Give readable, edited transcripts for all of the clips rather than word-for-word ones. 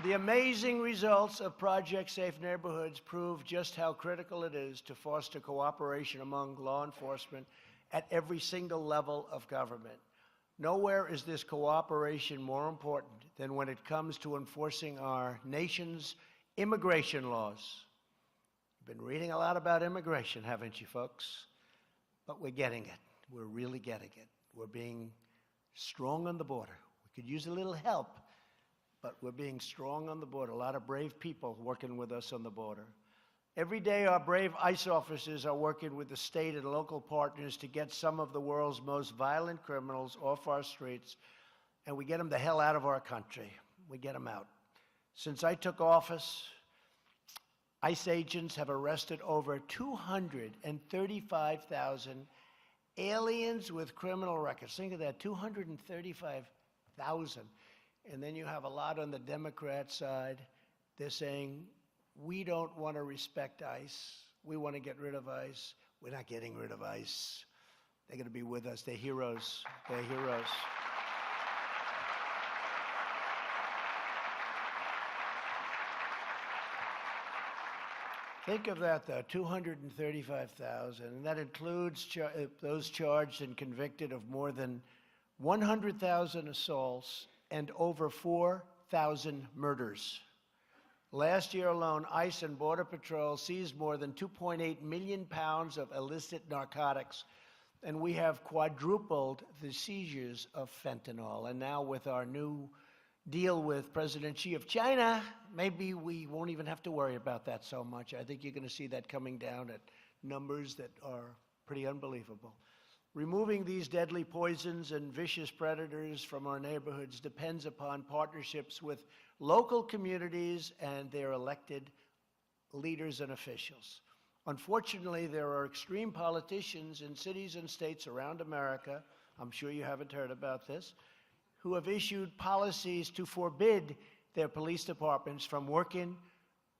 The amazing results of Project Safe Neighborhoods prove just how critical it is to foster cooperation among law enforcement at every single level of government. Nowhere is this cooperation more important than when it comes to enforcing our nation's immigration laws. You've been reading a lot about immigration, haven't you, folks? But we're getting it. We're really getting it. We're being strong on the border. We could use a little help, but we're being strong on the border. A lot of brave people working with us on the border. Every day, our brave ICE officers are working with the state and local partners to get some of the world's most violent criminals off our streets, and we get them the hell out of our country. We get them out. Since I took office, ICE agents have arrested over 235,000 aliens with criminal records. Think of that, 235,000. And then you have a lot on the Democrat side. They're saying, we don't want to respect ICE. We want to get rid of ICE. We're not getting rid of ICE. They're going to be with us. They're heroes. They're heroes. Think of that, though, 235,000. And that includes those charged and convicted of more than 100,000 assaults and over 4,000 murders. Last year alone, ICE and Border Patrol seized more than 2.8 million pounds of illicit narcotics, and we have quadrupled the seizures of fentanyl. And now with our new deal with President Xi of China, maybe we won't even have to worry about that so much. I think you're going to see that coming down at numbers that are pretty unbelievable. Removing these deadly poisons and vicious predators from our neighborhoods depends upon partnerships with local communities and their elected leaders and officials. Unfortunately, there are extreme politicians in cities and states around America, I'm sure you haven't heard about this, who have issued policies to forbid their police departments from working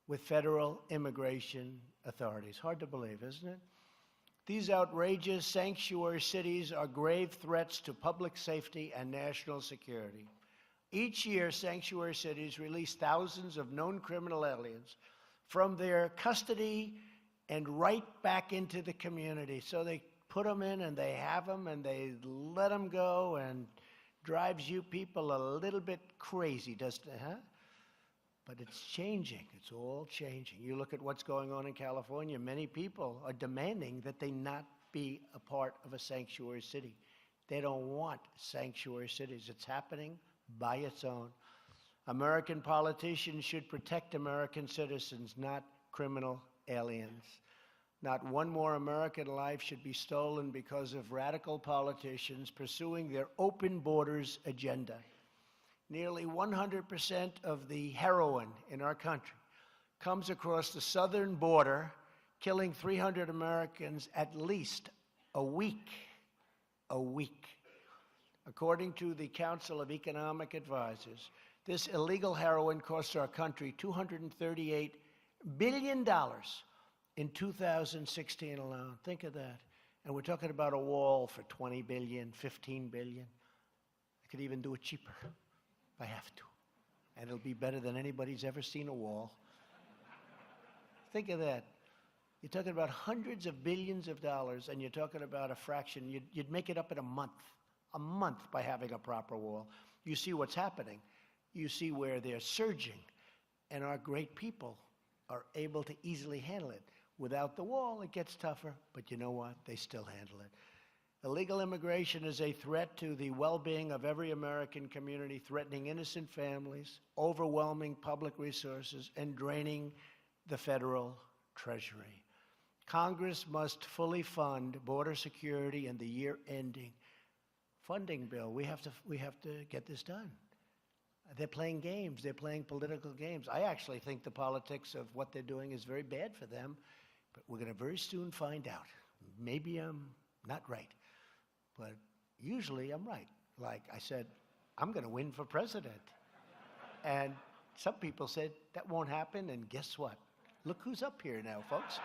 with federal immigration authorities. Hard to believe, isn't it? These outrageous sanctuary cities are grave threats to public safety and national security. Each year, sanctuary cities release thousands of known criminal aliens from their custody and right back into the community. So they put them in and they have them and they let them go, and drives you people a little bit crazy, doesn't it, huh? But it's changing. It's all changing. You look at what's going on in California, many people are demanding that they not be a part of a sanctuary city. They don't want sanctuary cities. It's happening by its own. American politicians should protect American citizens, not criminal aliens. Not one more American life should be stolen because of radical politicians pursuing their open borders agenda. Nearly 100% of the heroin in our country comes across the southern border, killing 300 Americans at least a week. A week. According to the Council of Economic Advisors, this illegal heroin costs our country $238 billion in 2016 alone. Think of that. And we're talking about a wall for $20 billion, $15 billion. I could even do it cheaper if I have to. And it'll be better than anybody's ever seen a wall. Think of that. You're talking about hundreds of billions of dollars, and you're talking about a fraction. You'd make it up in a month by having a proper wall. You see what's happening. You see where they're surging, and our great people are able to easily handle it. Without the wall, it gets tougher, but you know what? They still handle it. Illegal immigration is a threat to the well-being of every American community, threatening innocent families, overwhelming public resources, and draining the federal treasury. Congress must fully fund border security in the year-ending funding bill. We have to get this done. They're playing games. They're playing political games. I actually think the politics of what they're doing is very bad for them, but we're going to very soon find out. Maybe I'm not right, but usually I'm right. Like I said, I'm going to win for president. And some people said that won't happen, and guess what? Look who's up here now, folks.